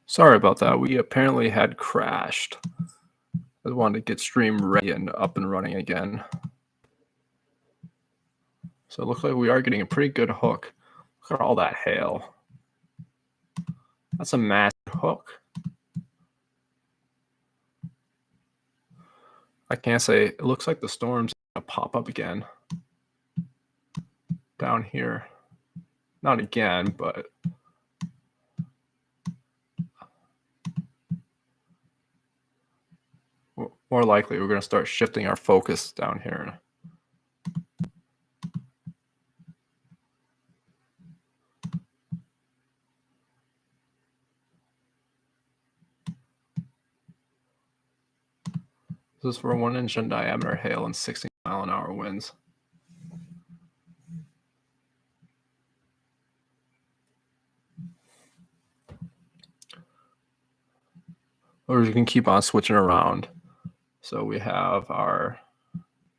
Sorry about that. We apparently had crashed. I wanted to get stream ready and up and running again. So it looks like we are getting a pretty good hook. Look at all that hail. That's a massive hook. I can't say, it looks like the storm's gonna pop up again. Down here. Not again, but more likely we're gonna start shifting our focus down here. This is for 1 inch in diameter hail and 60-mile-an-hour winds. Or you can keep on switching around. So we have our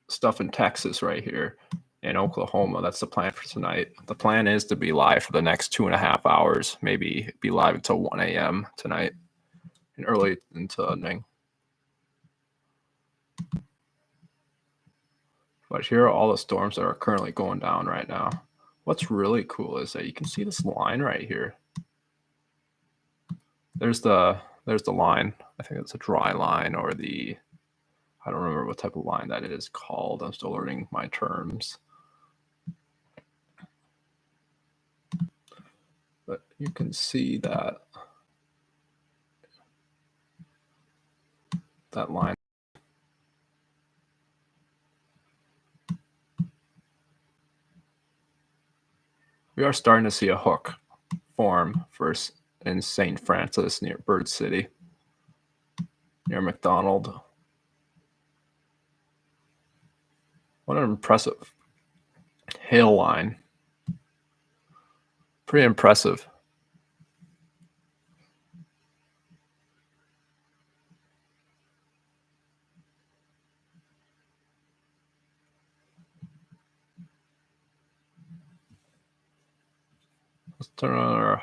stuff in Texas right here, in Oklahoma. That's the plan for tonight. The plan is to be live for the next 2.5 hours, maybe be live until 1 a.m. tonight and early into evening. But here are all the storms that are currently going down right now. What's really cool is that you can see this line right here. There's the line. I think it's a dry line, or the, I don't remember what type of line that is called. I'm still learning my terms. But you can see that line. We are starting to see a hook form first in St. Francis near Bird City, near McDonald. What an impressive hail line. Pretty impressive. Let's turn on our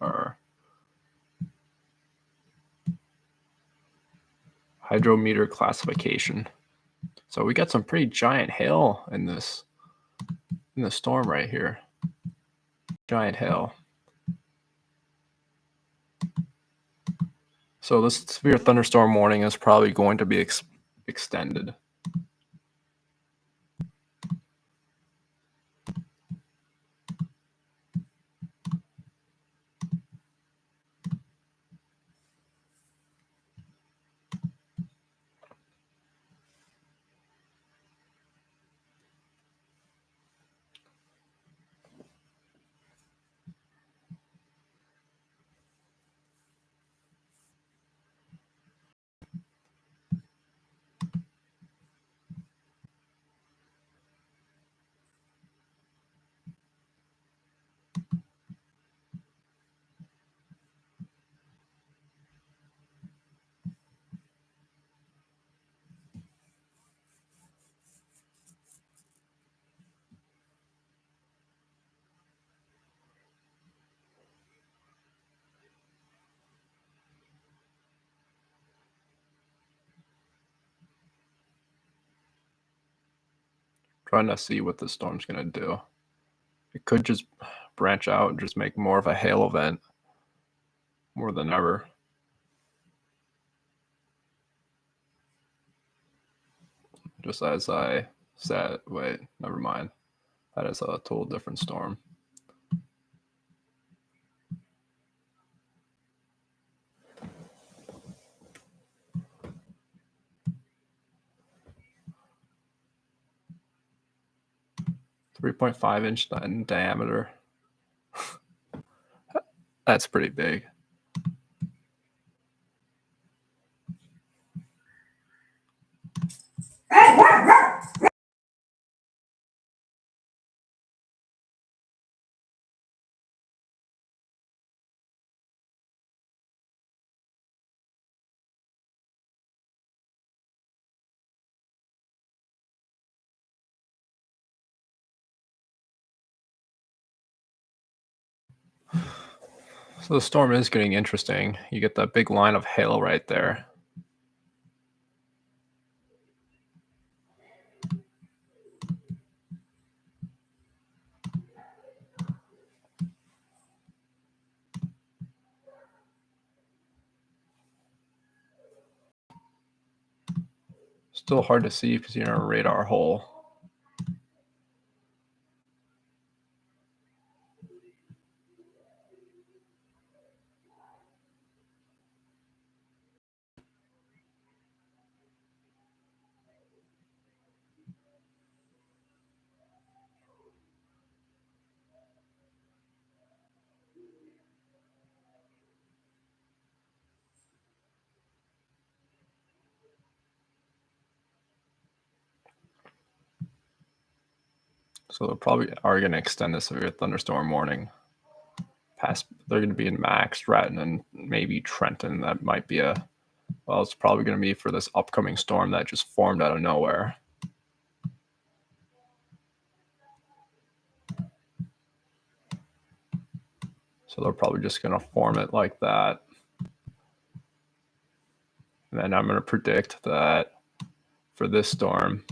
our hydrometer classification. So we got some pretty giant hail in the storm right here. Giant hail. So this severe thunderstorm warning is probably going to be extended. Trying to see what the storm's going to do. It could just branch out and just make more of a hail event more than ever. Just as I said, wait, never mind. That is a total different storm. .5 inch in diameter. That's pretty big. So the storm is getting interesting. You get that big line of hail right there. Still hard to see because you're in a radar hole. So they probably are going to extend this severe thunderstorm warning. They're going to be in Max, Stratton, and maybe Trenton. That might be it's probably going to be for this upcoming storm that just formed out of nowhere. So they're probably just going to form it like that. And then I'm going to predict that for this storm,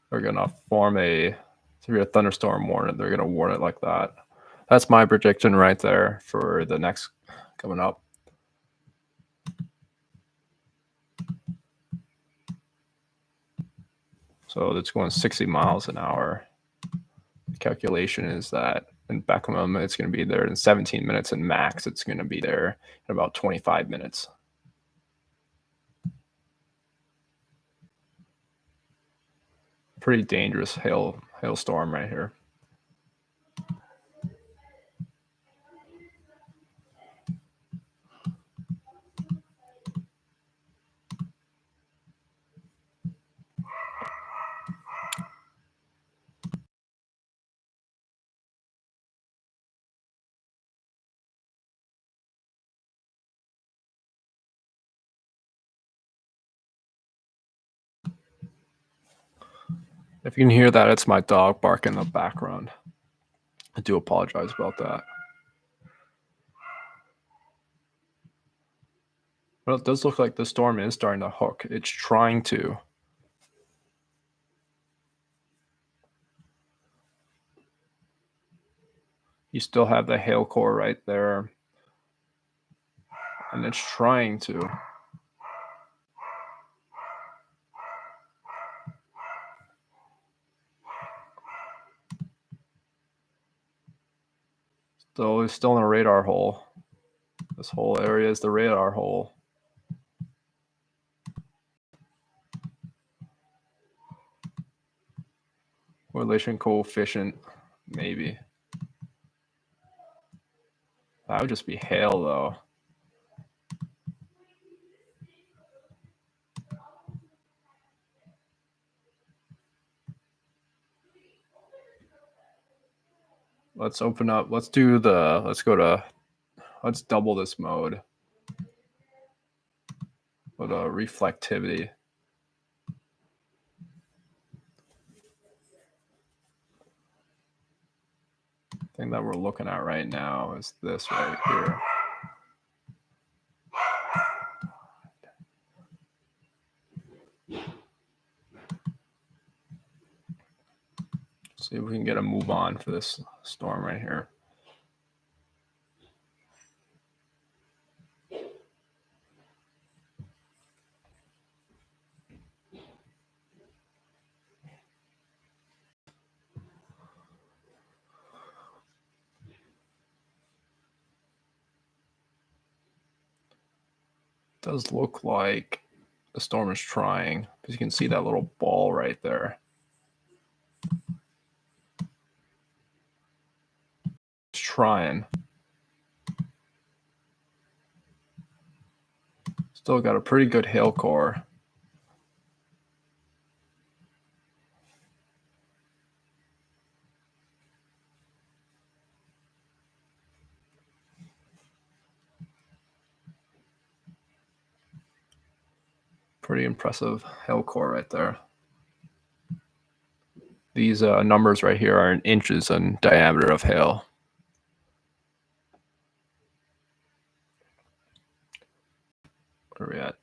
they're going to form a severe thunderstorm warning. They're going to warn it like that. That's my prediction right there for the next coming up. So it's going 60 miles an hour. The calculation is that in Beckham, it's going to be there in 17 minutes, and Max, it's going to be there in about 25 minutes. Pretty dangerous hailstorm right here. If you can hear that, it's my dog barking in the background. I do apologize about that. Well, it does look like the storm is starting to hook. It's trying to. You still have the hail core right there. And it's trying to. So it's still in a radar hole. This whole area is the radar hole. Correlation coefficient, maybe. That would just be hail, though. Let's open up. Let's double this mode. With a reflectivity. Thing that we're looking at right now is this right here. See if we can get a move on for this storm right here. It does look like the storm is trying, because you can see that little ball right there. It's trying. Still got a pretty good hail core. Pretty impressive hail core right there. These numbers right here are in inches in diameter of hail. Where are we at?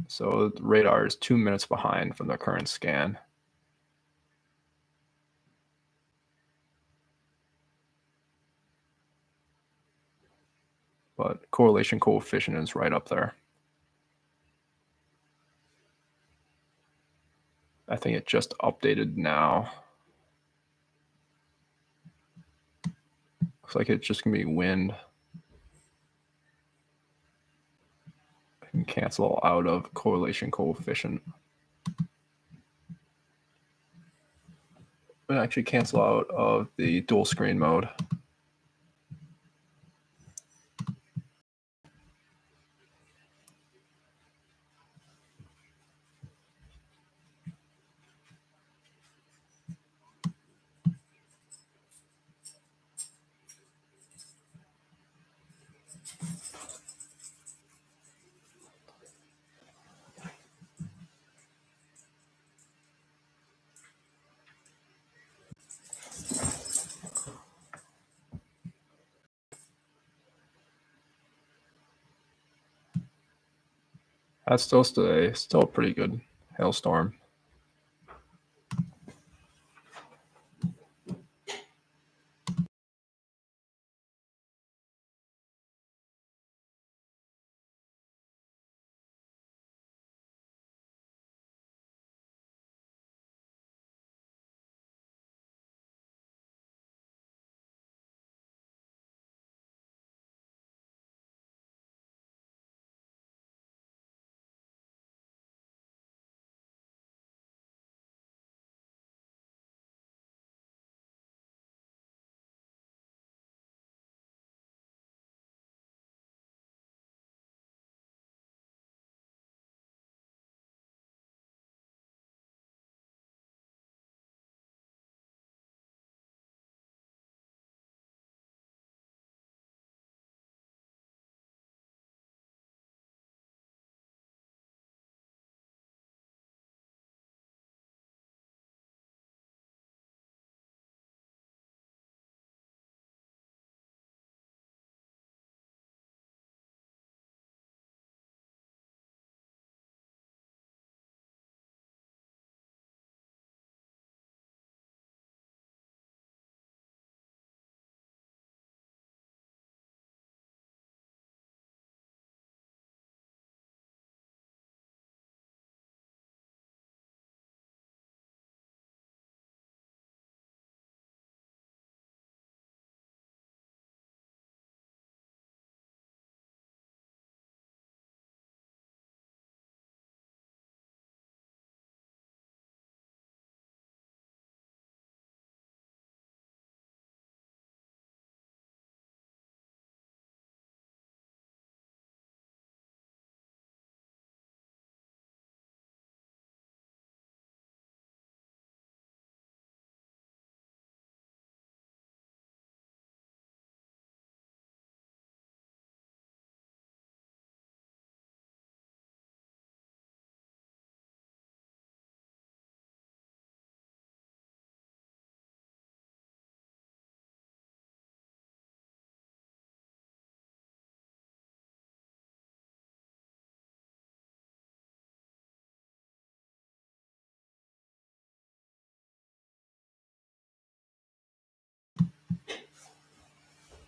So the radar is 2 minutes behind from the current scan. But correlation coefficient is right up there. I think it just updated now. Looks like it's just gonna be wind. I can cancel out of correlation coefficient. And actually cancel out of the dual screen mode. That's still a pretty good hailstorm.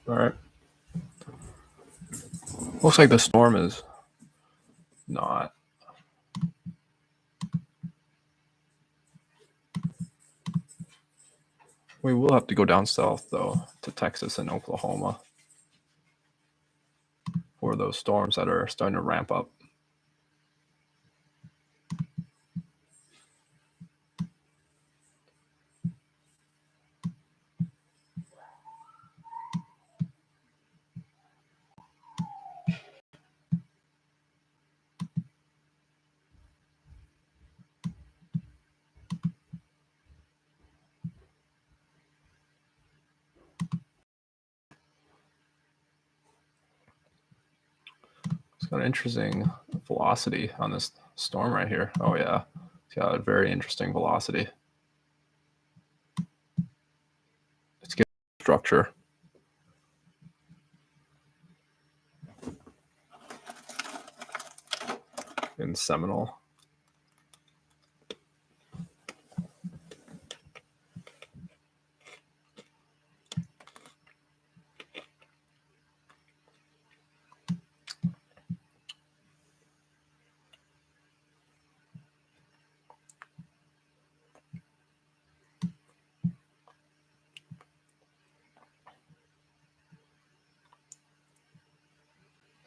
All right. Looks like the storm is not. We will have to go down south, though, to Texas and Oklahoma for those storms that are starting to ramp up. It's got an interesting velocity on this storm right here. Oh, yeah. It's got a very interesting velocity. structure. In Seminole.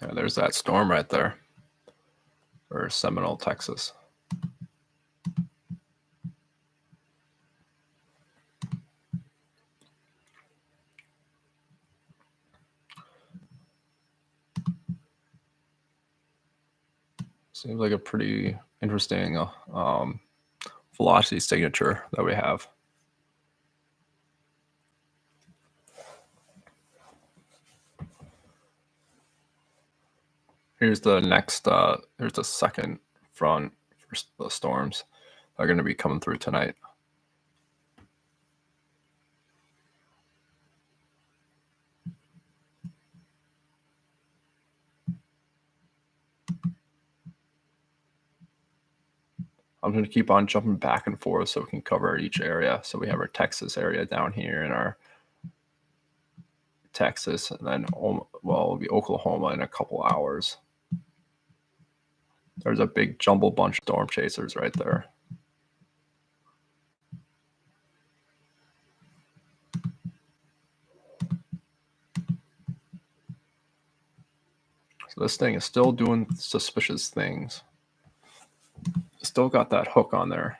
Yeah, there's that storm right there, or Seminole, Texas. Seems like a pretty interesting velocity signature that we have. Here's the next, here's the second front for the storms that are going to be coming through tonight. I'm going to keep on jumping back and forth so we can cover each area. So we have our Texas area down here and our Texas, and then, well, it'll be Oklahoma in a couple hours. There's a big jumble bunch of storm chasers right there. So this thing is still doing suspicious things. Still got that hook on there.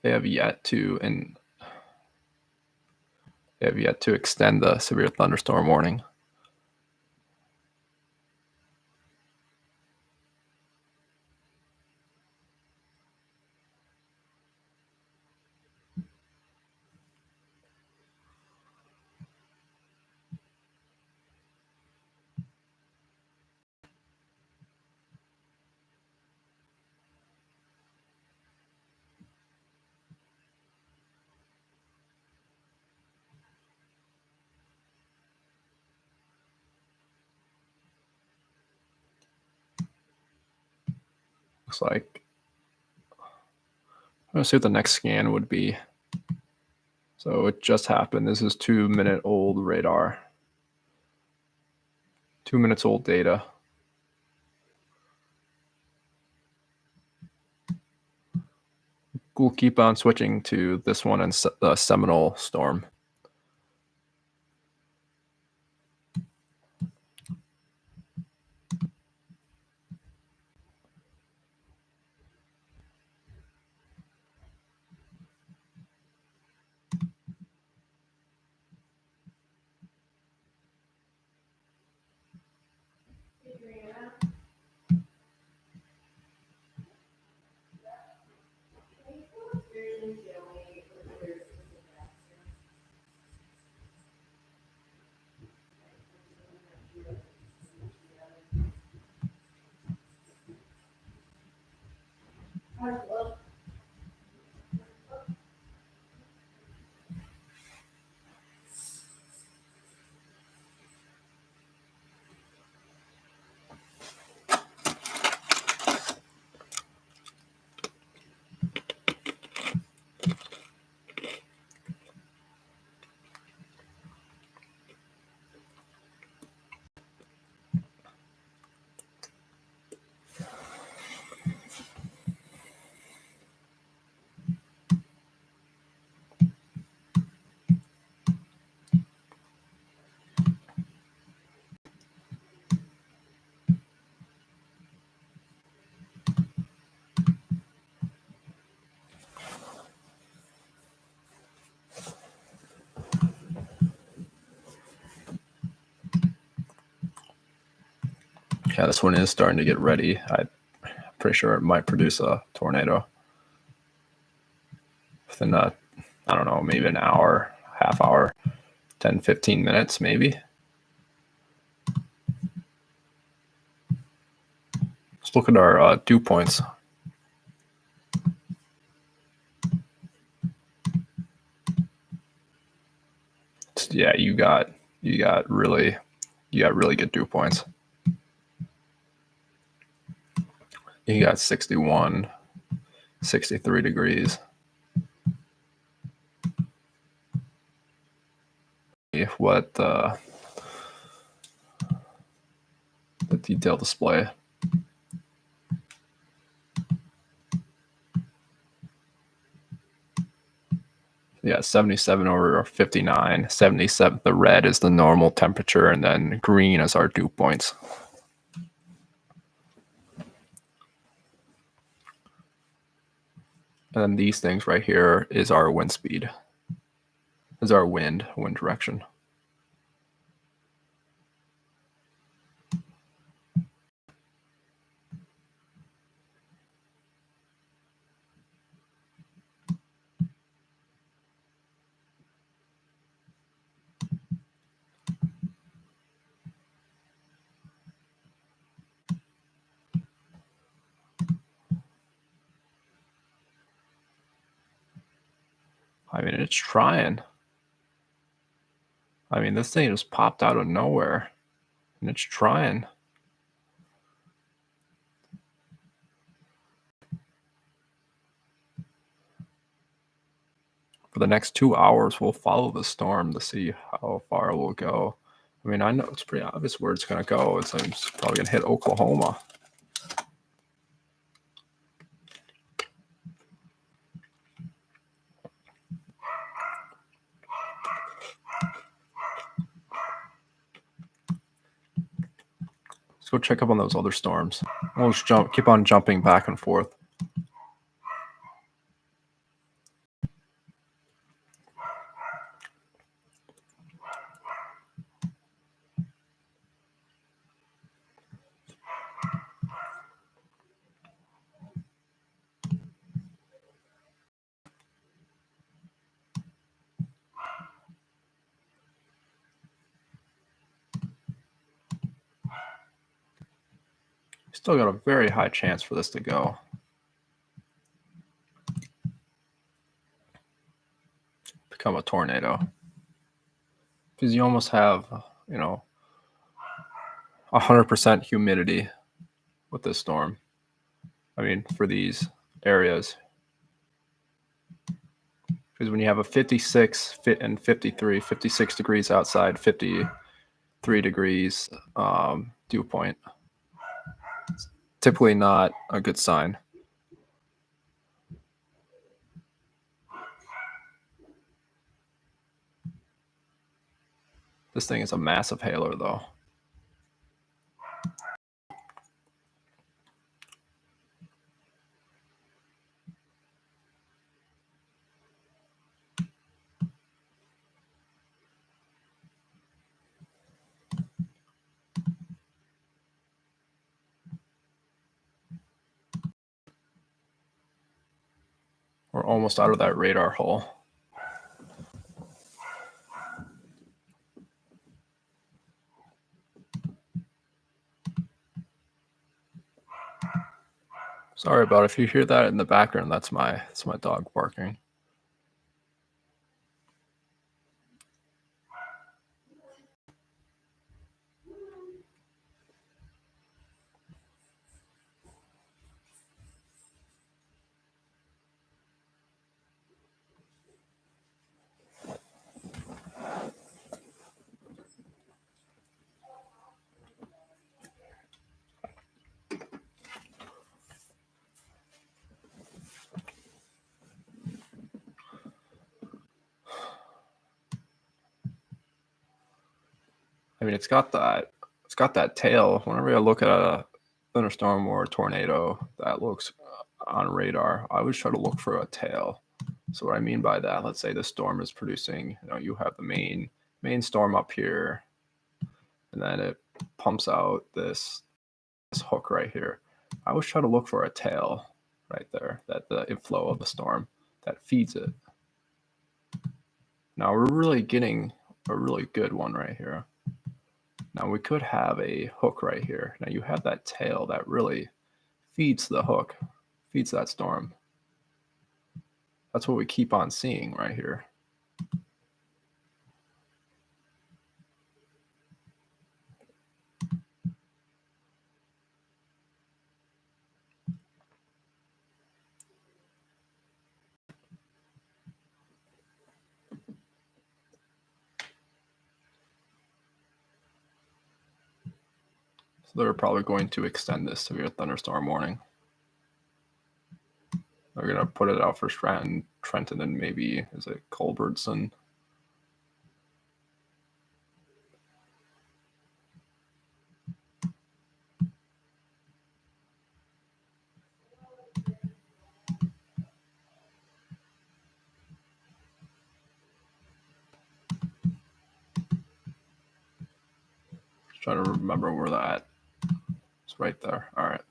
They have yet to extend the severe thunderstorm warning. Looks like, I'm gonna see what the next scan would be. So it just happened. This is 2-minute old radar. 2 minutes old data. We'll keep on switching to this one and the Seminole storm. Yeah, this one is starting to get ready. I'm pretty sure it might produce a tornado within I don't know, maybe an hour, half hour, 10, 15 minutes, maybe. Let's look at our dew points. Yeah, you got really good dew points. You got 61, 63 degrees. What the detail display. Yeah, 77 over 59. 77, the red is the normal temperature, and then green is our dew points. And then these things right here is our wind speed. Is our wind direction. I mean, it's trying. I mean, this thing just popped out of nowhere, and it's trying. For the next 2 hours, we'll follow the storm to see how far it will go. I mean, I know it's pretty obvious where it's going to go. It's probably going to hit Oklahoma. Let's go check up on those other storms. We'll just keep on jumping back and forth. Still got a very high chance for this to go. Become a tornado. Because you almost have, 100% humidity with this storm. I mean, for these areas. Because when you have a 56 and 53, 56 degrees outside, 53 degrees dew point, it's typically not a good sign. This thing is a massive hailer, though. We're almost out of that radar hole. Sorry about it. If you hear that in the background, that's my dog barking. I mean, it's got that tail. Whenever I look at a thunderstorm or a tornado that looks on radar, I always try to look for a tail. So what I mean by that, let's say the storm is producing, you have the main storm up here, and then it pumps out this hook right here. I always try to look for a tail right there, that the inflow of the storm that feeds it. Now we're really getting a really good one right here. Now we could have a hook right here. Now you have that tail that really feeds the hook, feeds that storm. That's what we keep on seeing right here. So they're probably going to extend this severe thunderstorm warning. They're going to put it out for Trenton, and maybe, is it Culbertson? Trying to remember where that. It's right there. All right.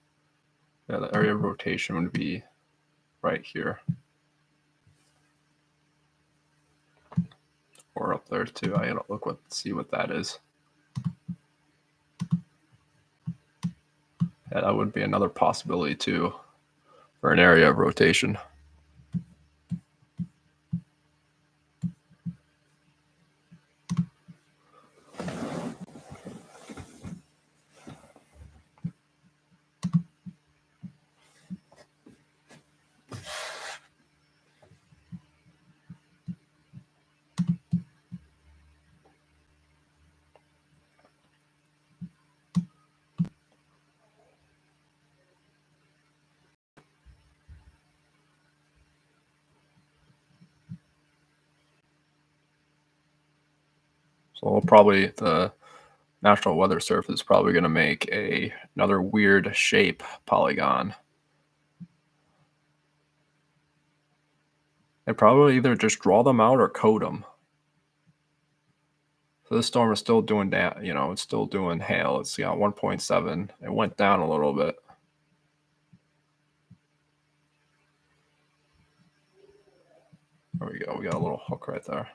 Yeah, the area of rotation would be right here. Or up there too. I gotta see what that is. Yeah, that would be another possibility too for an area of rotation. So probably the National Weather Service is probably going to make another weird shape polygon. They probably either just draw them out or code them. So this storm is still doing that, it's still doing hail. It's got 1.7. It went down a little bit. There we go. We got a little hook right there.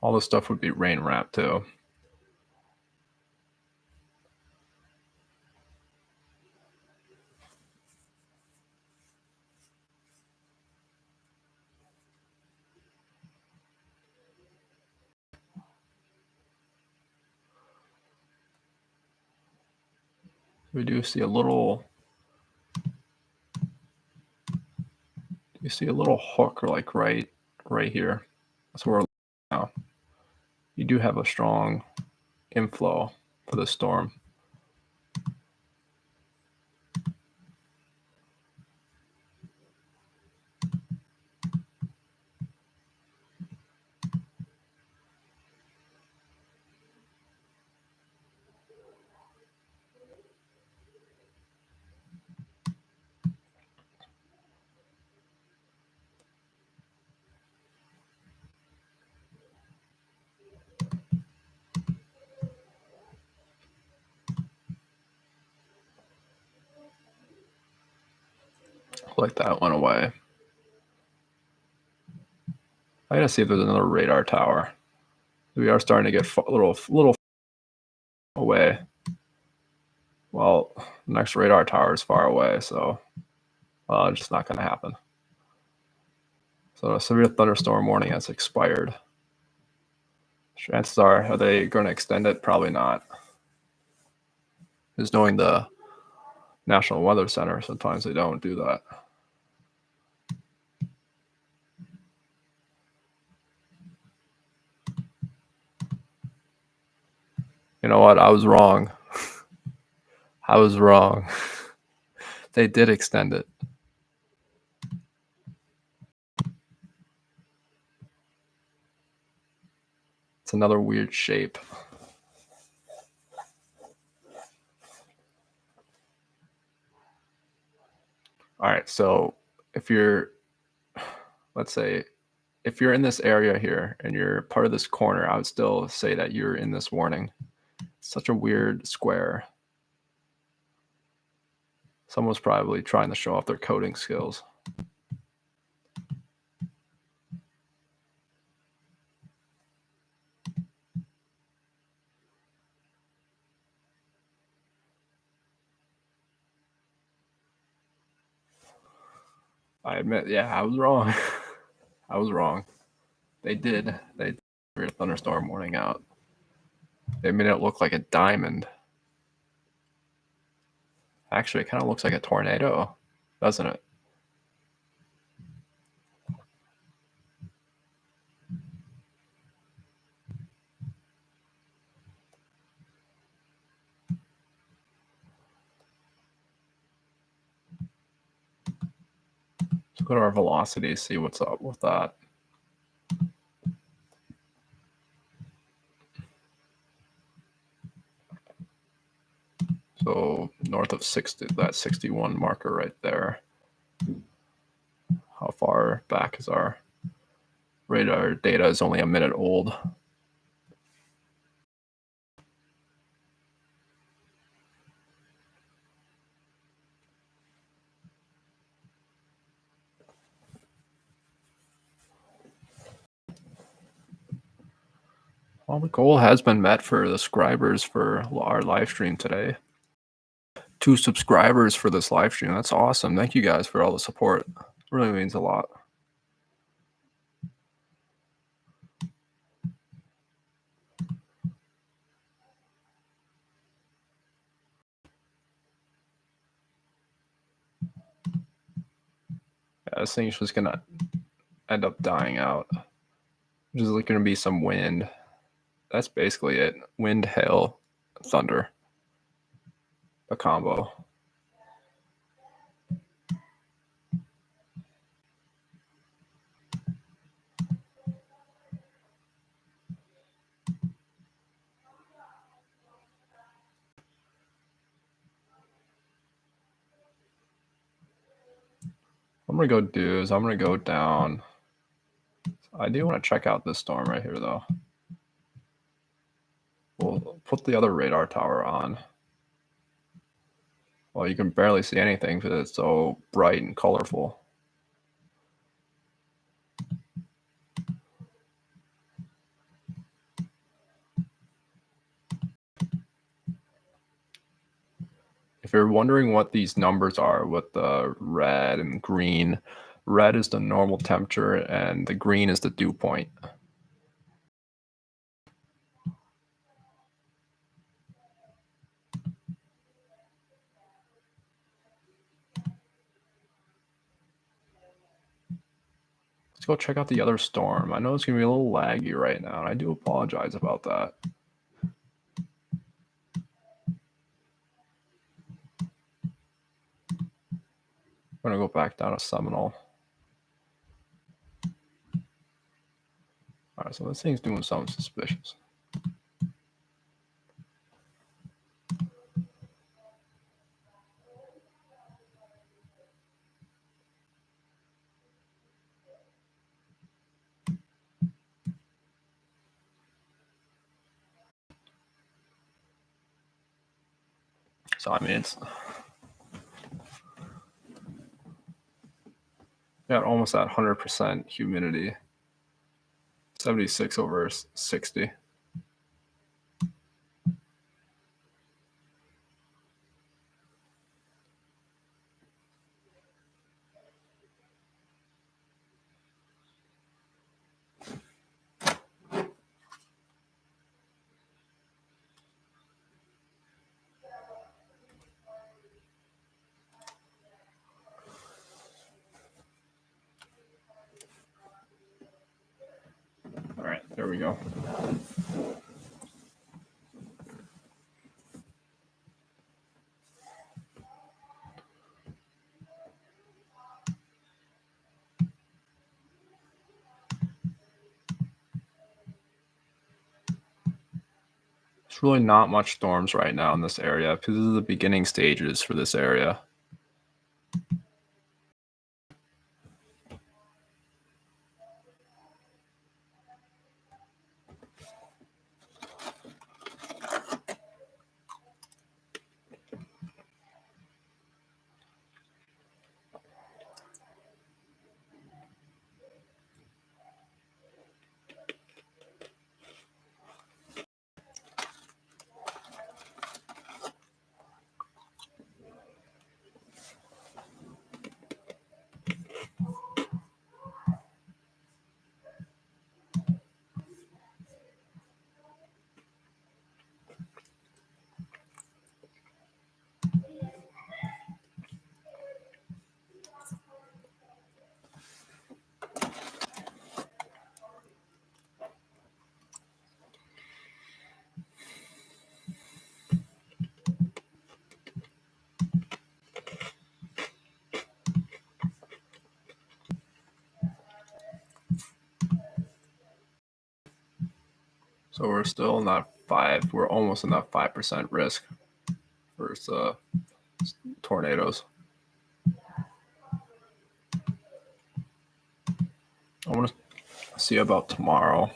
All this stuff would be rain wrapped too. We do see a little. You see a little hook, like right here. That's where we're now. You do have a strong inflow for the storm. Like that went away. I gotta see if there's another radar tower. We are starting to get a little away. Well, the next radar tower is far away, so it's just not going to happen. So a severe thunderstorm warning has expired. Chances are they going to extend it? Probably not. Because knowing the National Weather Center, sometimes they don't do that. You know what? I was wrong. I was wrong. They did extend it. It's another weird shape. All right, so if you're, let's say, if you're in this area here and you're part of this corner, I would still say that you're in this warning. It's such a weird square. Someone's probably trying to show off their coding skills. I admit, yeah, I was wrong. I was wrong. They did. They did a thunderstorm warning out. They made it look like a diamond. Actually, it kind of looks like a tornado, doesn't it? Let's go to our velocity, see what's up with that. So north of 60, that 61 marker right there. How far back is our radar data? Is only a minute old. Well, the goal has been met for the subscribers for our live stream today. 2 subscribers for this live stream. That's awesome. Thank you guys for all the support. It really means a lot. Yeah, this thing's just gonna end up dying out. There's like gonna be some wind. That's basically it. Wind, hail, thunder. A combo. I'm gonna go down. I do want to check out this storm right here though. We'll put the other radar tower on. Well, you can barely see anything because it's so bright and colorful. If you're wondering what these numbers are, what the red and green, red is the normal temperature and the green is the dew point. Let's go check out the other storm. I know it's going to be a little laggy right now, and I do apologize about that. I'm going to go back down to Seminole. All right, so this thing's doing something suspicious. So, I mean, it's got almost that 100% humidity, 76 over 60. All right, there we go. There's really not much storms right now in this area because this is the beginning stages for this area. So we're still in that 5. We're almost in that 5% risk versus tornadoes. I want to see about tomorrow.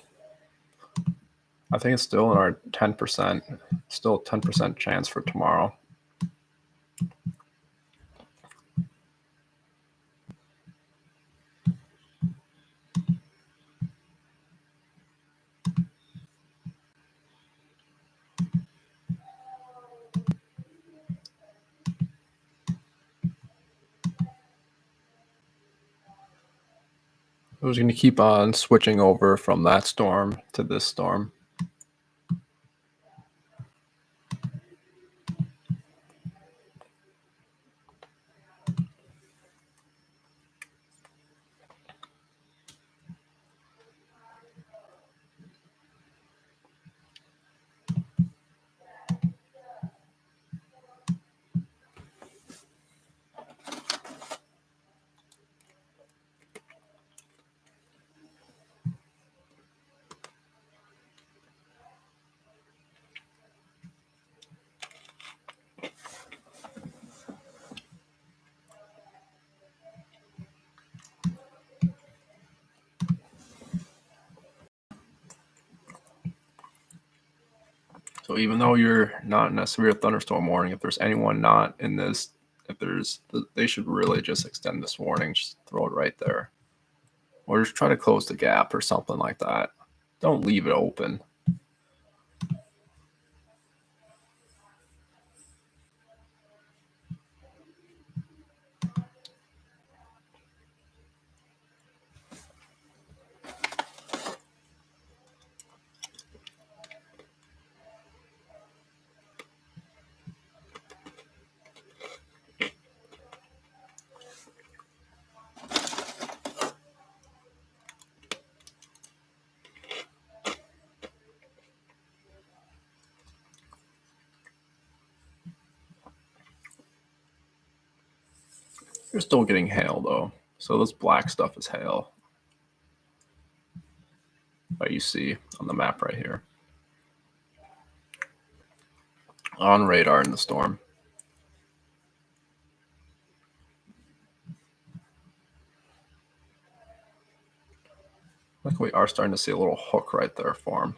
I think it's still in our 10%, still 10% chance for tomorrow. I was going to keep on switching over from that storm to this storm. So even though you're not in a severe thunderstorm warning, if there's anyone not in this, they should really just extend this warning, just throw it right there. Or just try to close the gap or something like that. Don't leave it open. You're still getting hail though. So this black stuff is hail. That you see on the map right here. On radar in the storm. Like we are starting to see a little hook right there form.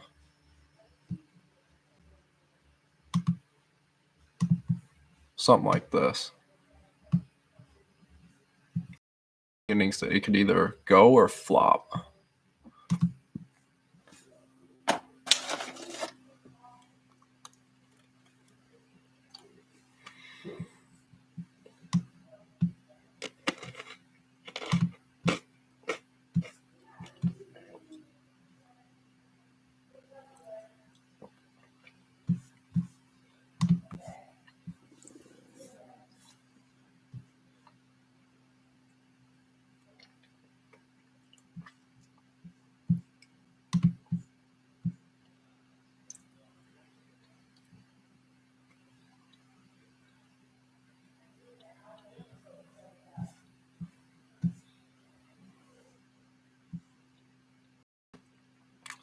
Something like this. It could either go or flop.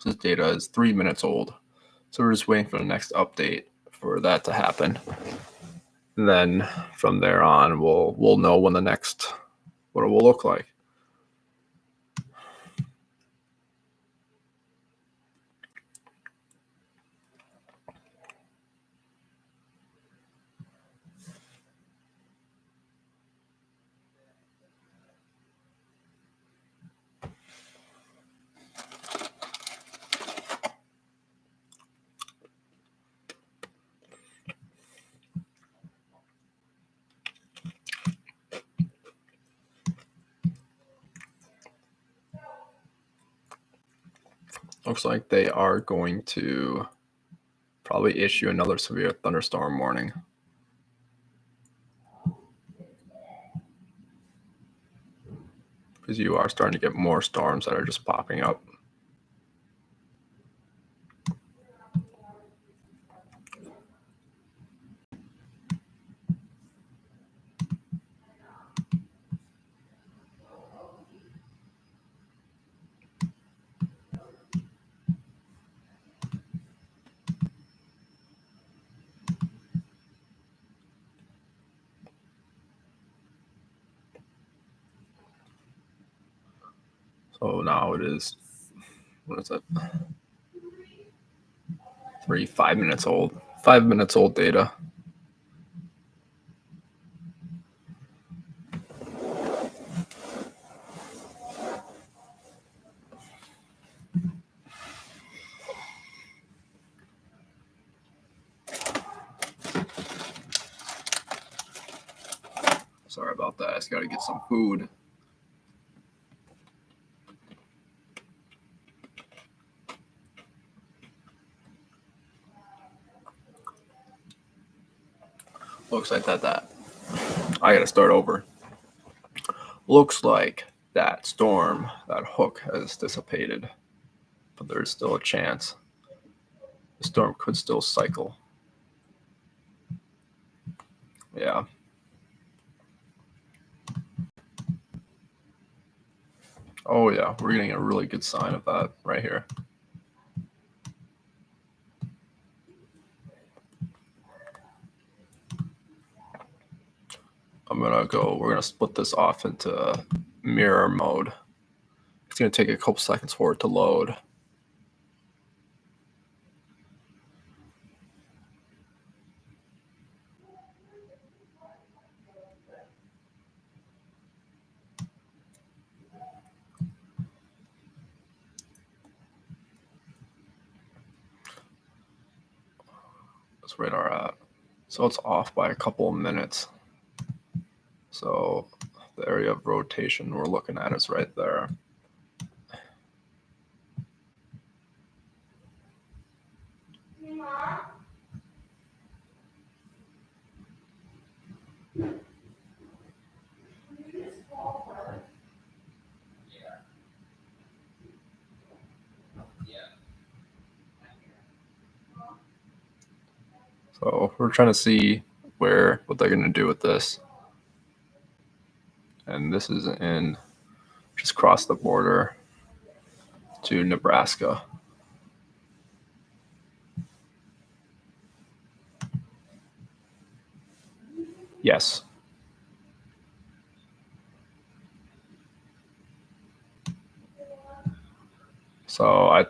This data is 3 minutes old. So we're just waiting for the next update for that to happen. And then from there on, we'll know when the next, what it will look like. Looks like they are going to probably issue another severe thunderstorm warning. Because you are starting to get more storms that are just popping up. So now it is, what is it? 5 minutes old. 5 minutes old data. Sorry about that. I just got to get some food. Looks like that. I got to start over. Looks like that storm, that hook has dissipated, but there's still a chance. The storm could still cycle. Yeah. Oh yeah, we're getting a really good sign of that right here. We're gonna split this off into mirror mode. It's gonna take a couple seconds for it to load. That's radar at. So it's off by a couple of minutes. So the area of rotation we're looking at is right there. So we're trying to see what they're going to do with this. And this is just cross the border to Nebraska. Yes. So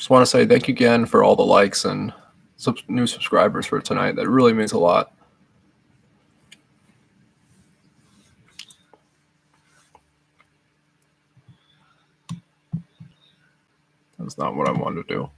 just want to say thank you again for all the likes and new subscribers for tonight. That really means a lot. That's not what I wanted to do.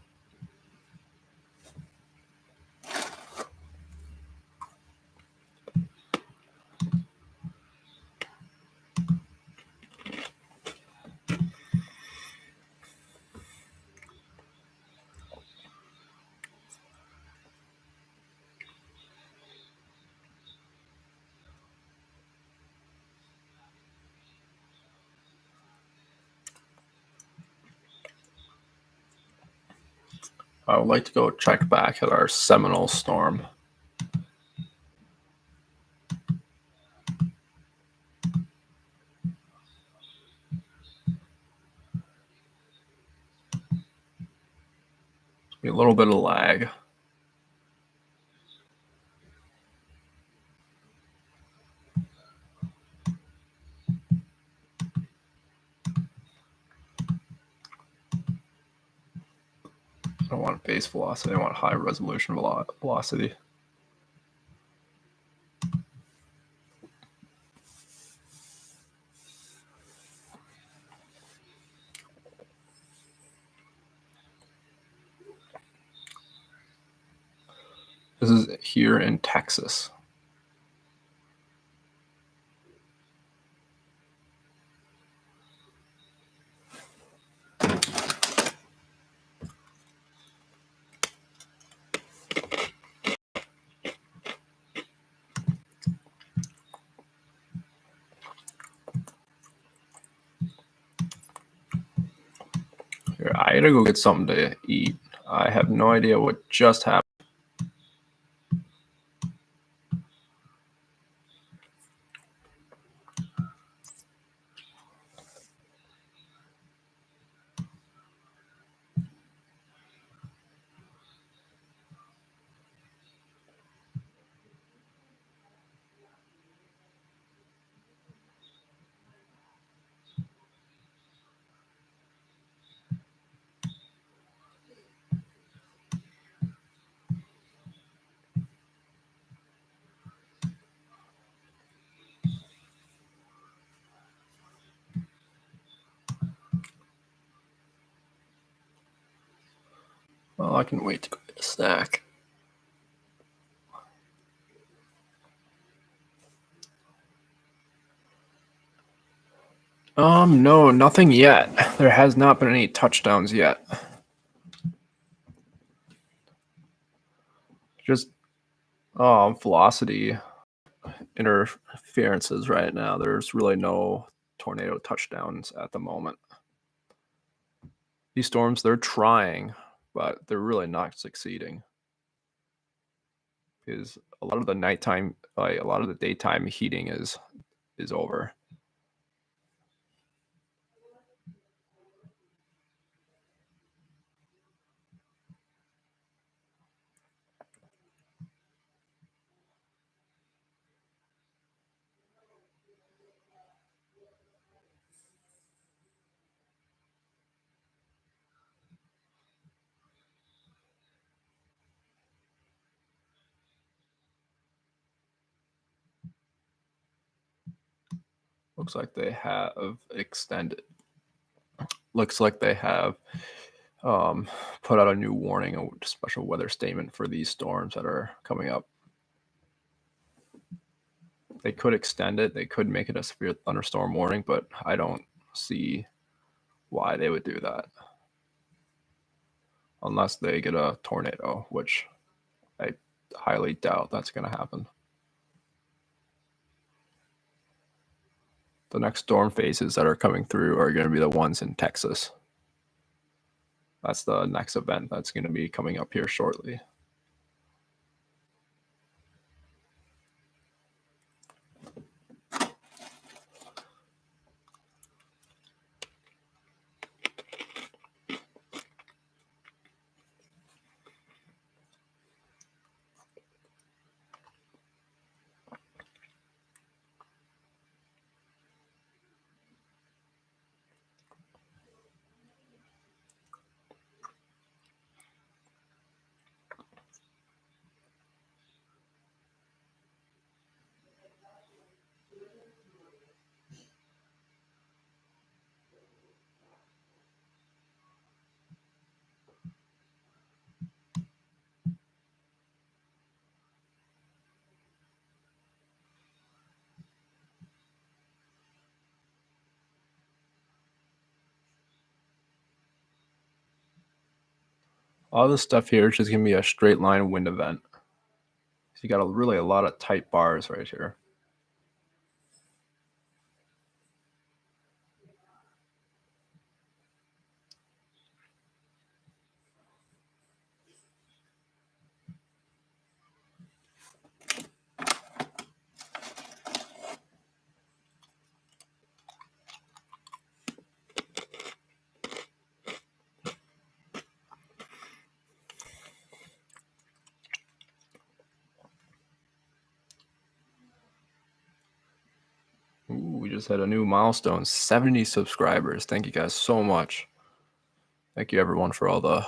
I would like to go check back at our Seminole storm. Be a little bit of lag. I don't want base velocity. I want high resolution velocity. This is here in Texas. Here, I gotta go get something to eat. I have no idea what just happened. Well, I can wait to go get a snack. No, nothing yet. There has not been any touchdowns yet. Just velocity interferences right now. There's really no tornado touchdowns at the moment. These storms, they're trying, but they're really not succeeding. Because a lot of the nighttime, a lot of the daytime heating is over. Looks like they have extended. Looks like they have put out a new warning, a special weather statement for these storms that are coming up. They could extend it. They could make it a severe thunderstorm warning, but I don't see why they would do that. Unless they get a tornado, which I highly doubt that's going to happen. The next storm phases that are coming through are going to be the ones in Texas. That's the next event that's going to be coming up here shortly. All this stuff here is just going to be a straight line wind event. So you got really a lot of tight bars right here. Ooh, we just had a new milestone, 70 subscribers. Thank you guys so much. Thank you everyone for all the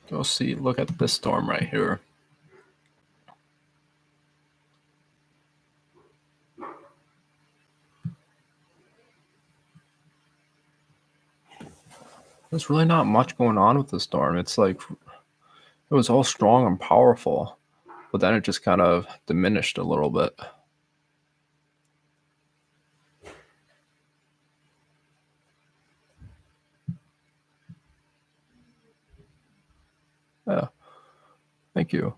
Go see, look at this storm right here. There's really not much going on with the storm. It's like it was all strong and powerful, but then it just kind of diminished a little bit. Yeah, thank you.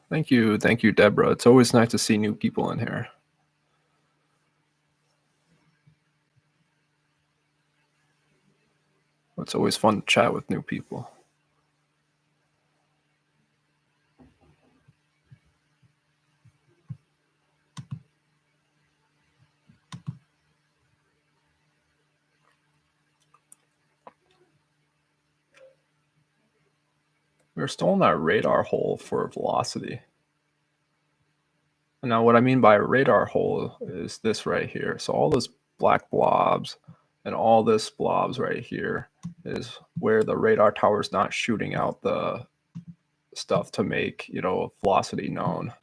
Thank you. Thank you, Deborah. It's always nice to see new people in here. It's always fun to chat with new people. We're still in that radar hole for velocity. And now what I mean by radar hole is this right here. So all those black blobs and all this blobs right here is where the radar tower is not shooting out the stuff to make, velocity known.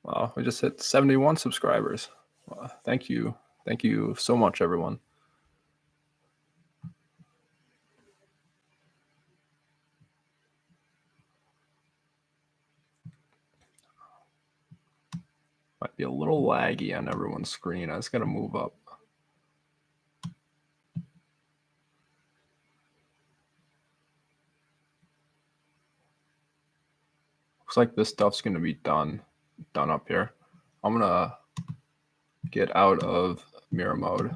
Wow, we just hit 71 subscribers. Thank you. Thank you so much, everyone. Might be a little laggy on everyone's screen. I just got to move up. Looks like this stuff's going to be done up here. I'm going to get out of mirror mode.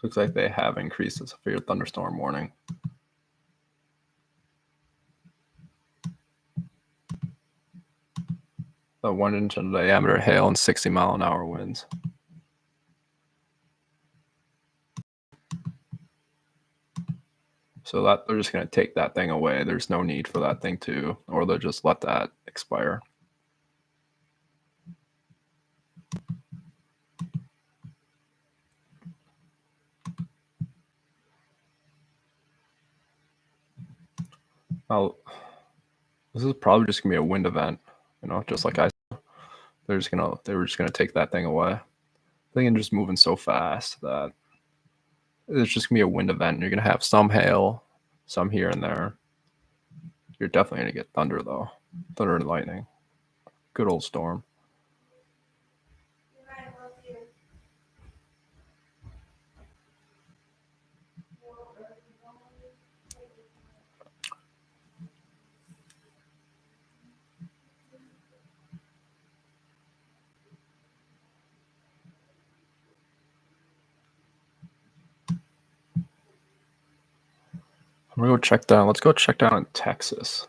Looks like they have increased the severe thunderstorm warning. The 1 inch in diameter hail and 60-mile-an-hour winds. So that they're just going to take that thing away. There's no need for that thing to, or they'll just let that expire. Now, this is probably just gonna be a wind event, just like I said. They were just gonna take that thing away. The thing is just moving so fast that it's just gonna be a wind event. You're gonna have some hail, some here and there. You're definitely gonna get thunder though, thunder and lightning. Good old storm. I'm gonna go check down. Let's go check down in Texas.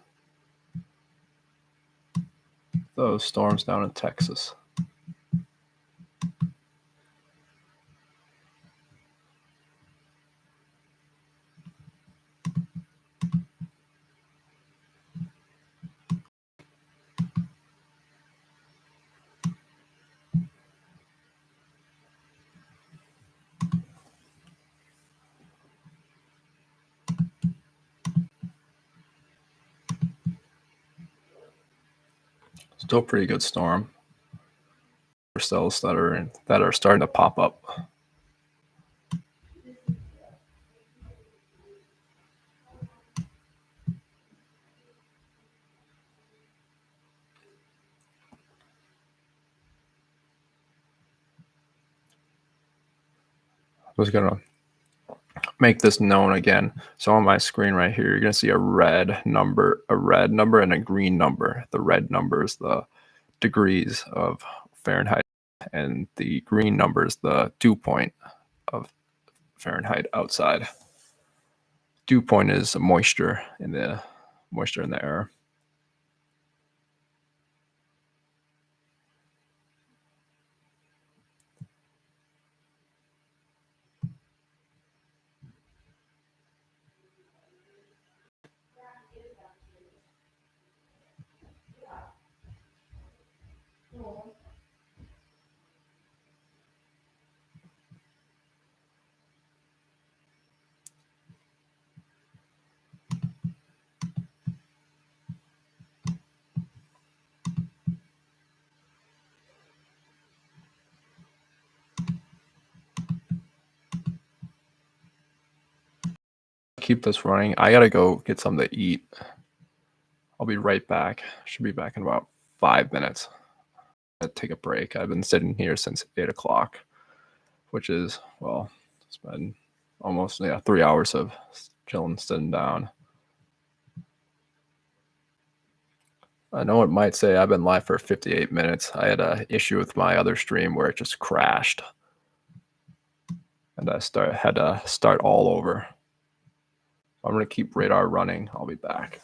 Those storms down in Texas. Still a pretty good storm. Cells that are starting to pop up. I was gonna make this known again. So on my screen right here, you're gonna see a red number, and a green number. The red number is the degrees of Fahrenheit, and the green number is the dew point of Fahrenheit outside. Dew point is moisture in the air. Keep this running. I gotta go get something to eat. I'll be right back. Should be back in about 5 minutes. Take a break. I've been sitting here since 8 o'clock, which is, well, it's been almost 3 hours of chilling, sitting down. I know it might say I've been live for 58 minutes. I had a issue with my other stream where it just crashed, and I had to start all over. I'm gonna keep radar running. I'll be back.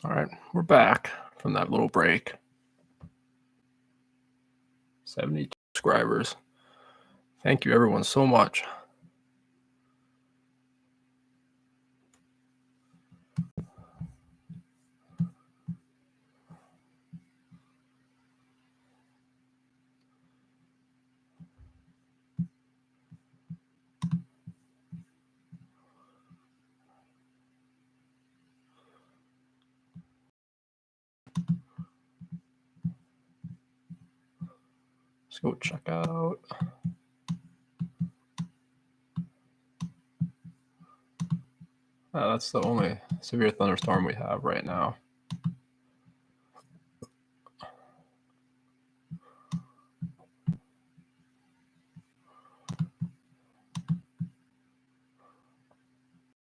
All right, we're back from that little break. 72 subscribers. Thank you, everyone, so much. Let's go check out. That's the only severe thunderstorm we have right now.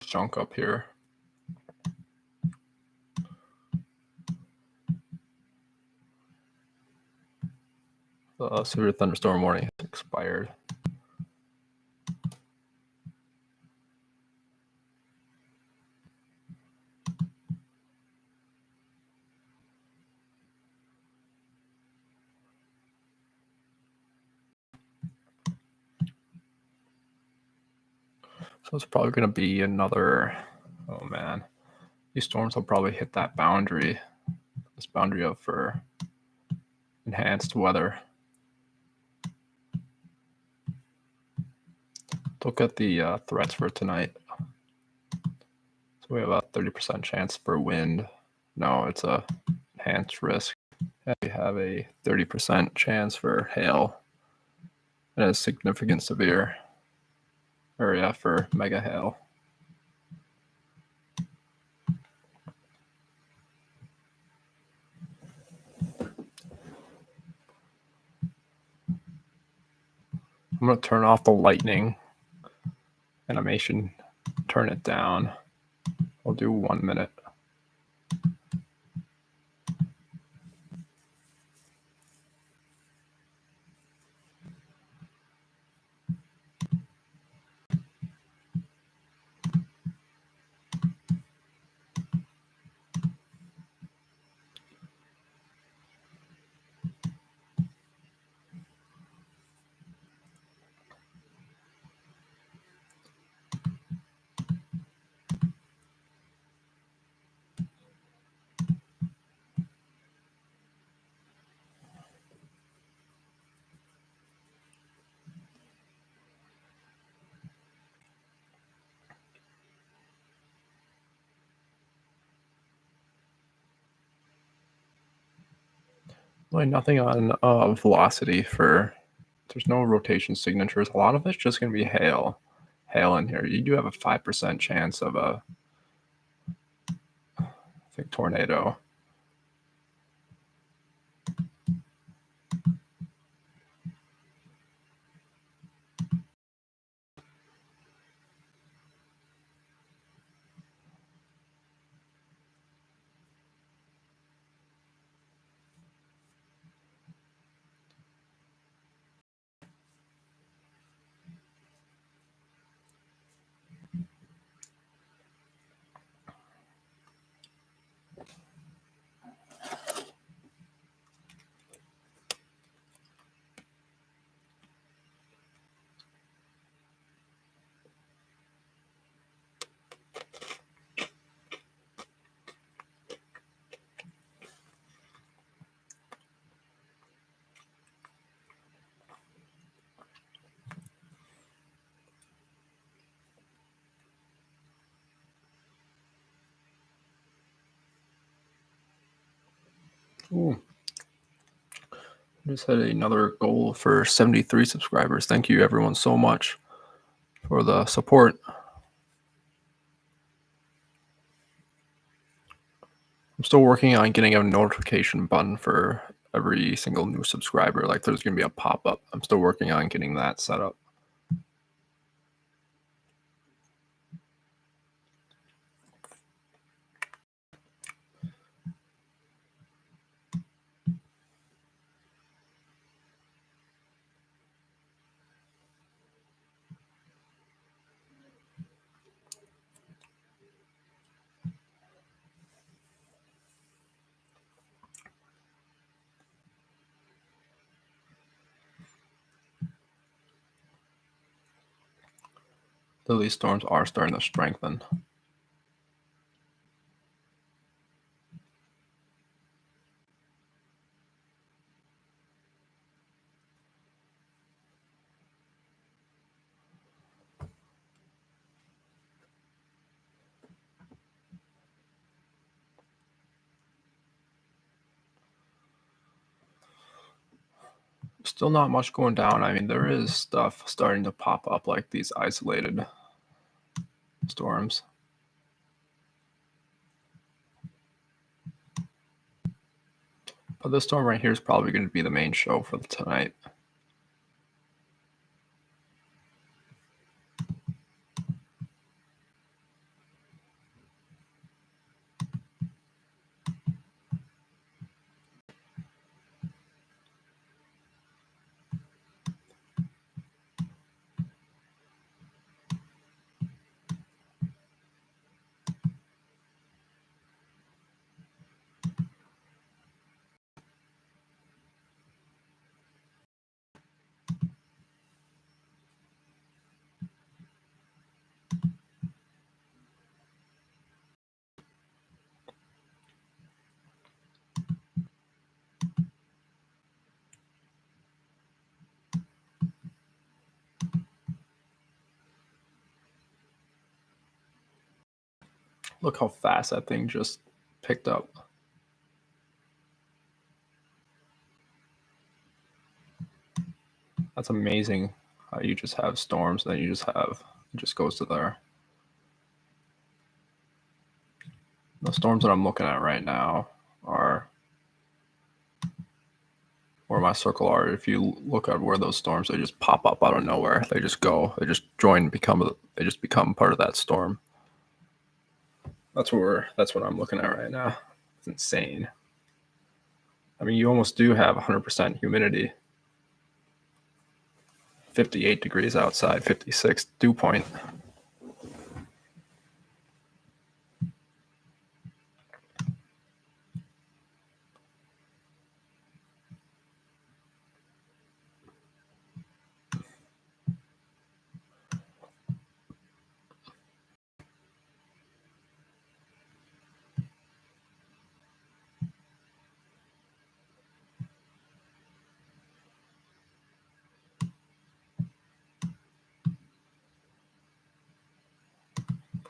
Junk up here. The severe thunderstorm warning has expired. So it's probably going to be another, oh man, these storms will probably hit that boundary, this boundary of for enhanced weather. Look at the threats for tonight. So we have a 30% chance for wind. No, it's a enhanced risk. And we have a 30% chance for hail and a significant severe area for mega hail. I'm going to turn off the lightning animation, turn it down. I'll do 1 minute. Really nothing on velocity for, there's no rotation signatures. A lot of it's just going to be hail in here. You do have a 5% chance of a, I think, tornado. Ooh. Just had another goal for 73 subscribers. Thank you, everyone, so much for the support. I'm still working on getting a notification button for every single new subscriber. Like there's going to be a pop-up. I'm still working on getting that set up. Though these storms are starting to strengthen. Still not much going down. I mean, there is stuff starting to pop up, like these isolated storms. But this storm right here is probably going to be the main show for tonight. Look how fast that thing just picked up. That's amazing how you just have storms, then you just have, it just goes to there. The storms that I'm looking at right now are where my circle are. If you look at where those storms, they just pop up out of nowhere. They just go, they just join, they just become part of that storm. That's what I'm looking at right now. It's insane. I mean, you almost do have 100% humidity. 58 degrees outside, 56 dew point.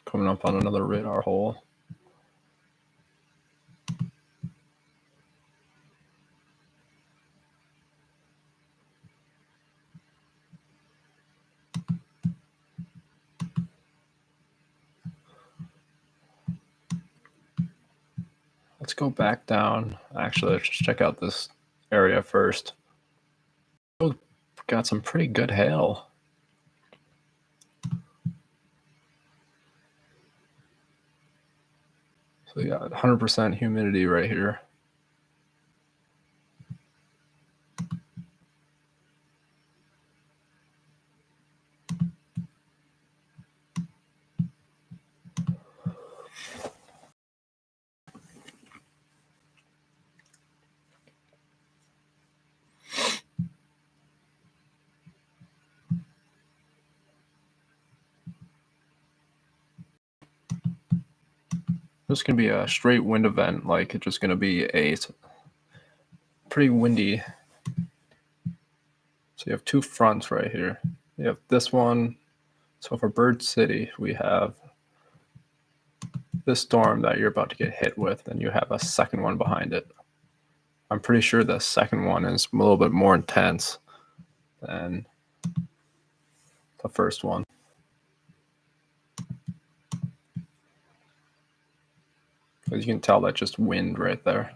Coming up on another radar hole. Let's go back down. Actually, let's just check out this area first. Oh, got some pretty good hail. So we got 100% humidity right here. This can be a straight wind event, like it's just going to be a pretty windy. So you have two fronts right here. You have this one. So for Bird City, we have this storm that you're about to get hit with, and you have a second one behind it. I'm pretty sure the second one is a little bit more intense than the first one. As you can tell, that's just wind right there.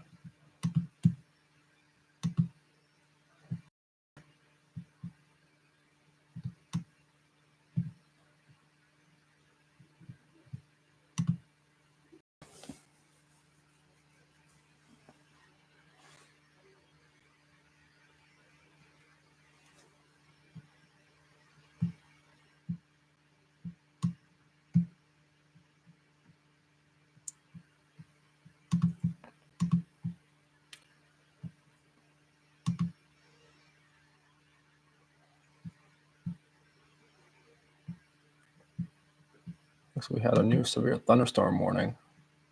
So we had a new severe thunderstorm warning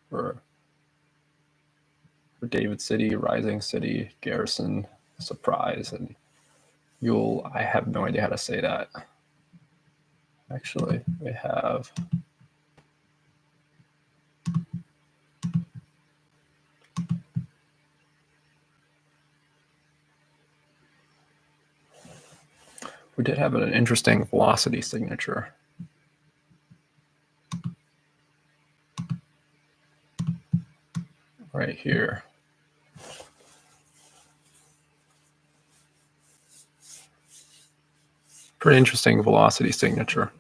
for David City, Rising City, Garrison, Surprise, and Yule. I have no idea how to say that. Actually, we have we did have an interesting velocity signature. Right here. Pretty interesting velocity signature.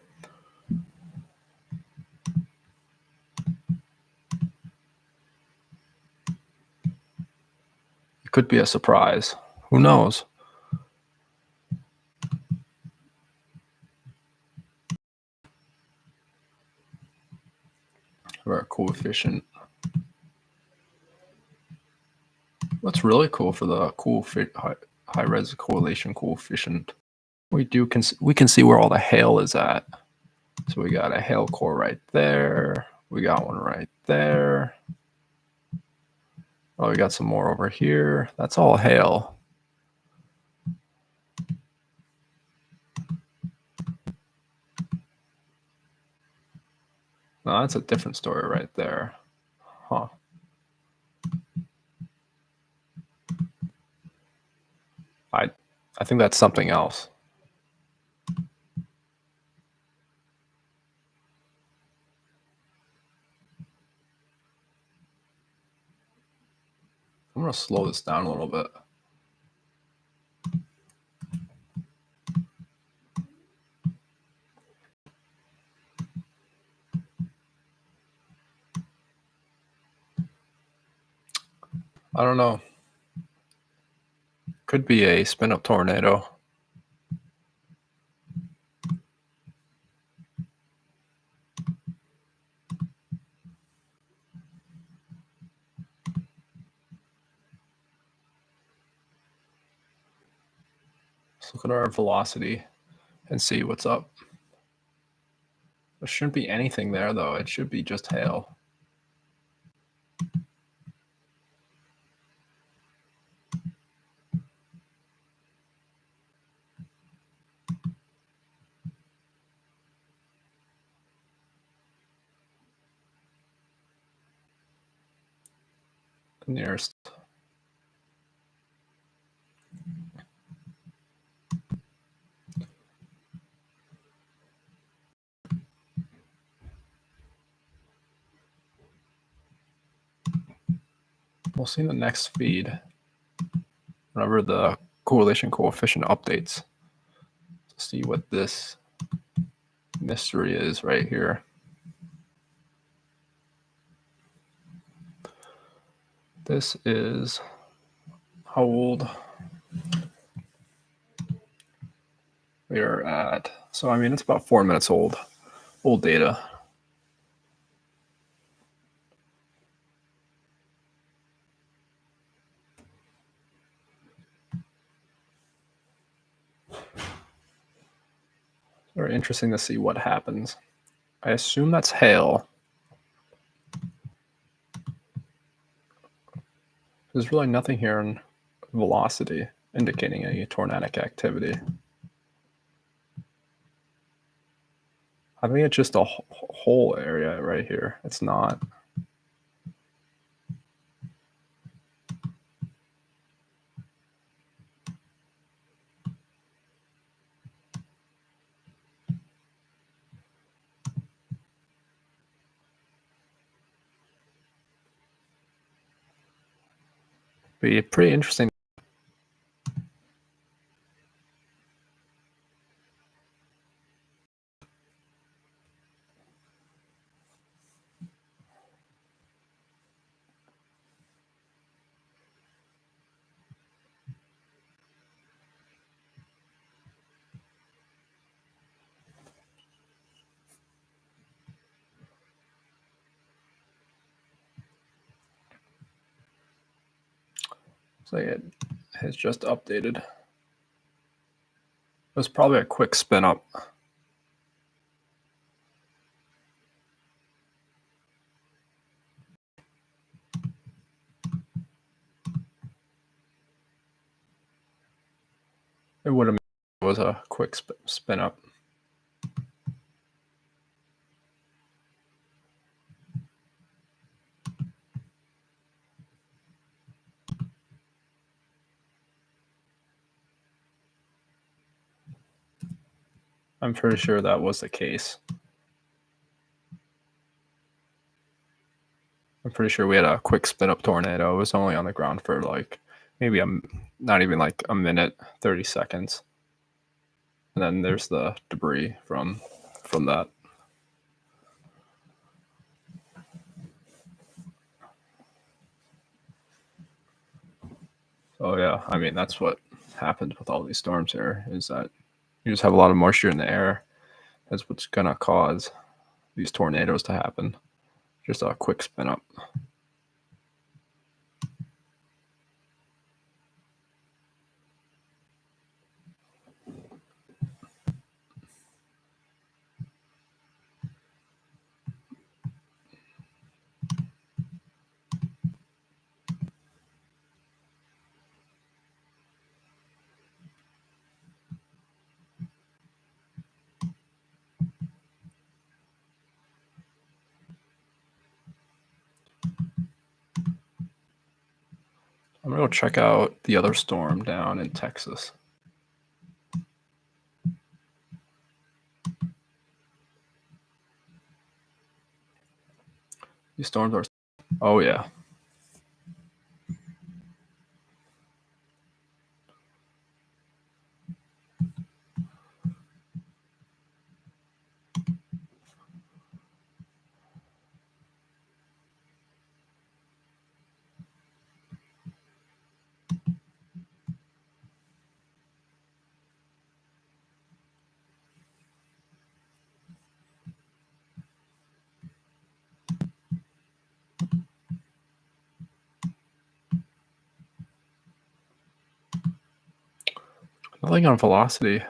It could be a surprise. Who knows? Or a coefficient. What's really cool for the high res correlation coefficient, we can see where all the hail is at. So we got a hail core right there. We got one right there. Oh, we got some more over here. That's all hail. No, that's a different story right there. Huh. I think that's something else. I'm going to slow this down a little bit. I don't know. Could be a spin-up tornado. Let's look at our velocity and see what's up. There shouldn't be anything there, though. It should be just hail. The nearest. We'll see in the next feed whenever the correlation coefficient updates to see what this mystery is right here. This is how old we are at. So, I mean, it's about 4 minutes old data. Very interesting to see what happens. I assume that's hail. There's really nothing here in velocity indicating any tornadic activity. I think it's just a whole area right here. It's not. Be pretty interesting. So it has just updated. It was probably a quick spin up. It would have was a quick spin up. I'm pretty sure that was the case. I'm pretty sure we had a quick spin up tornado. It was only on the ground for like maybe not even like a minute, 30 seconds. And then there's the debris from that. Oh yeah, I mean that's what happens with all these storms here is that you just have a lot of moisture in the air. That's what's gonna cause these tornadoes to happen. Just a quick spin up. I'm gonna go check out the other storm down in Texas. These storms are. Oh yeah. Nothing on velocity.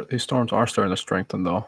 These storms are starting to strengthen though.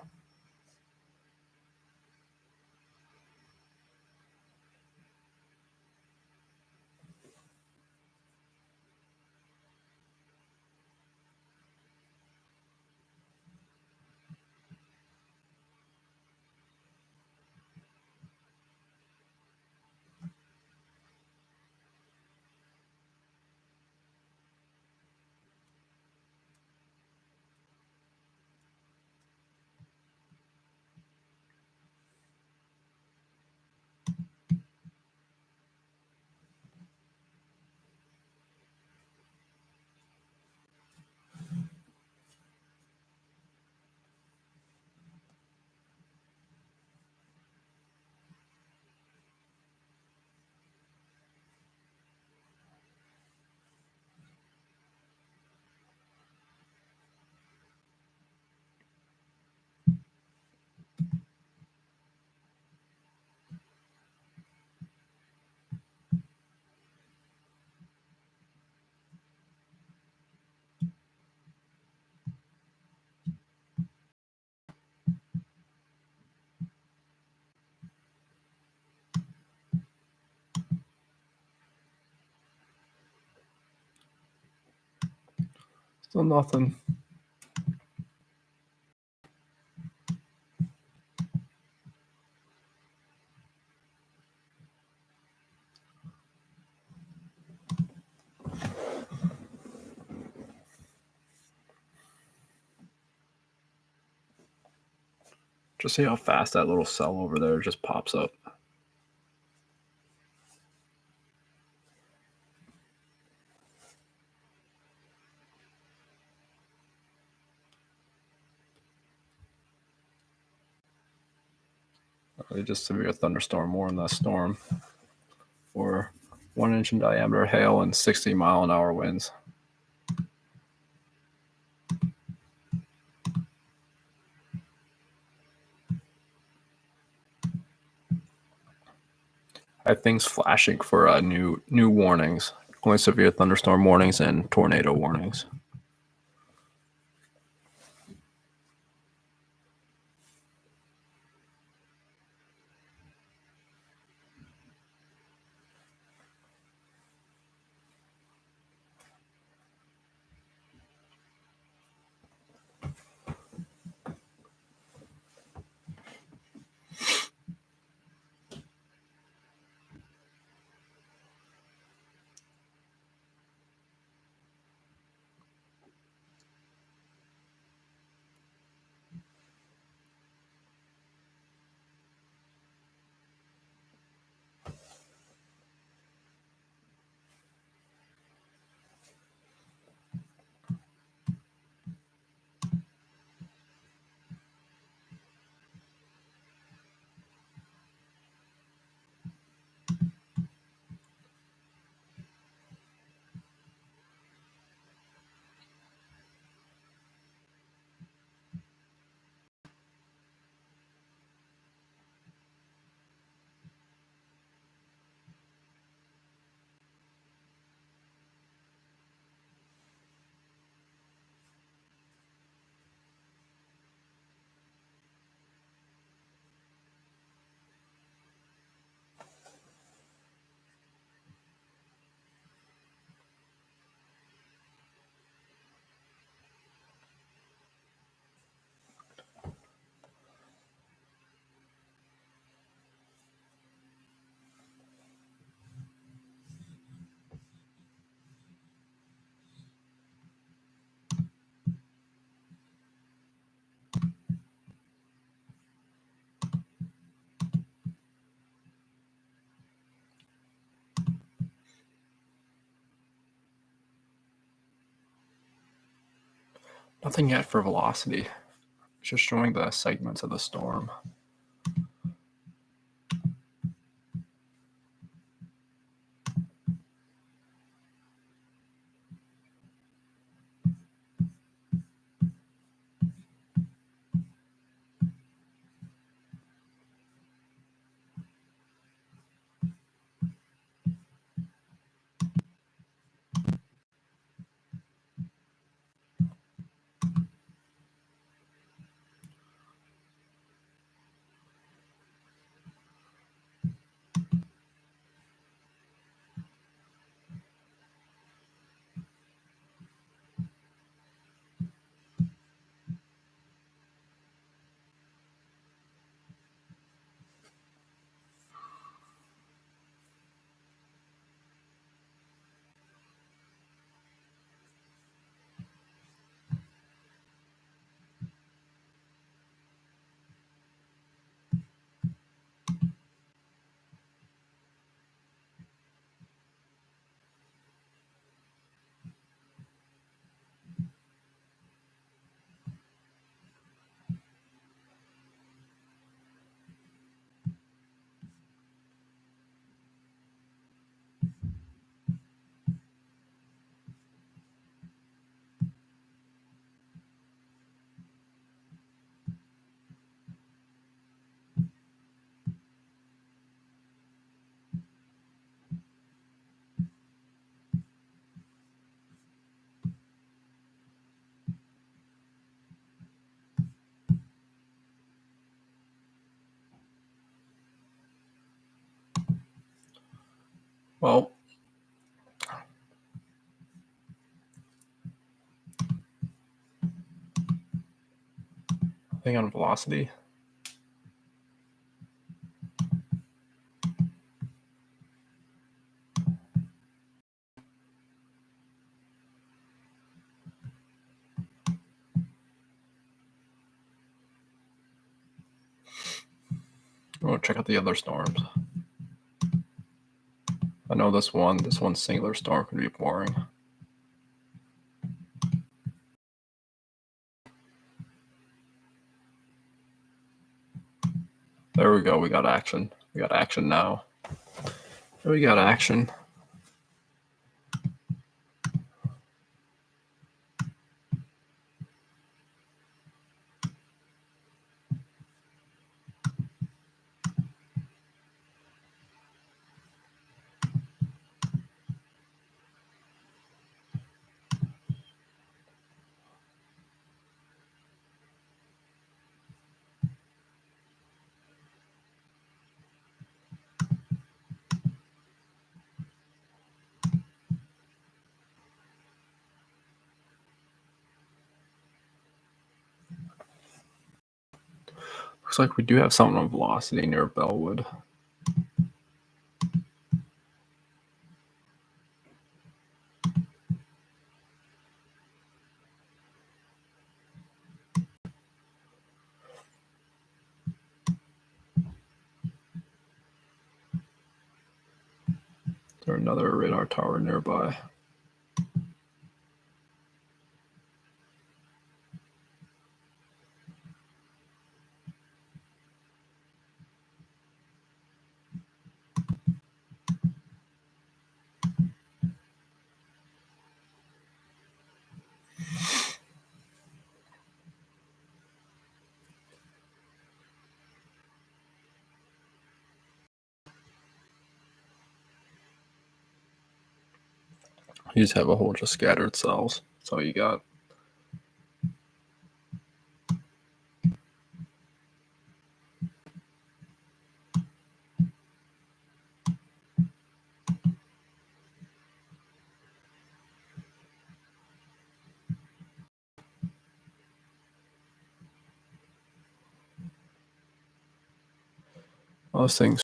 Still nothing. Just see how fast that little cell over there just pops up. Just severe thunderstorm warned that storm for 1 inch in diameter hail and 60-mile-an-hour winds. I have things flashing for new warnings, only severe thunderstorm warnings and tornado warnings. Nothing yet for velocity. It's just showing the segments of the storm. Well, thing on velocity. We'll check out the other storms. I know this one singular storm can be boring. There we go. We got action. We got action now. We got action. Looks like we do have something on velocity near Bellwood. Is there another radar tower nearby? You just have a whole bunch of scattered cells. That's all you got. Those things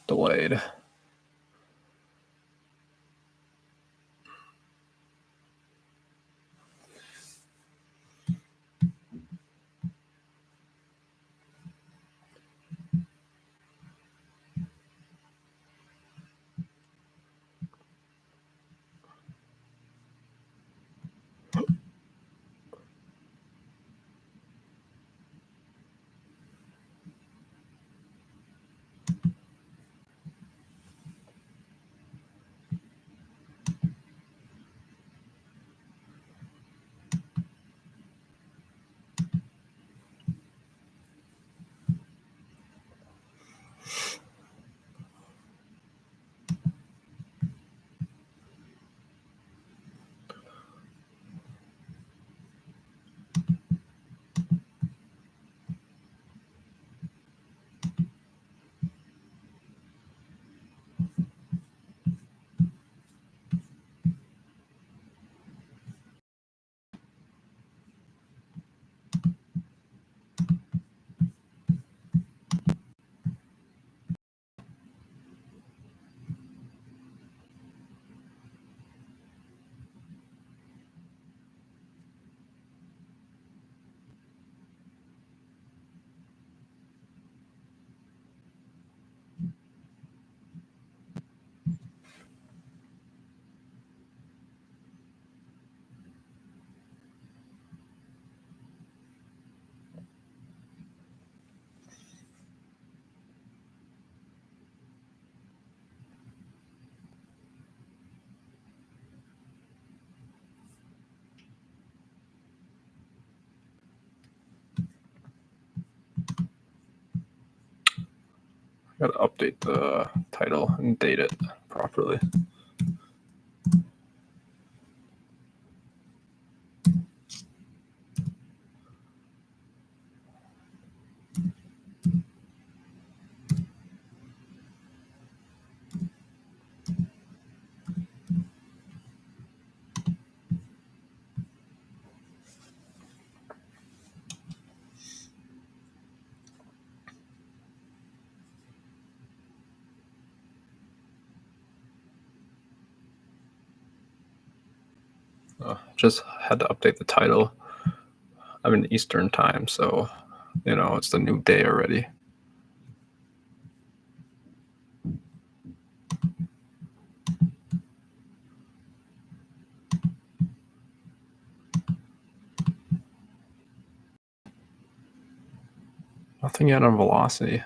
delayed. I gotta update the title and date it properly. Just had to update the title. I'm in Eastern time, so it's the new day already. Nothing yet on velocity.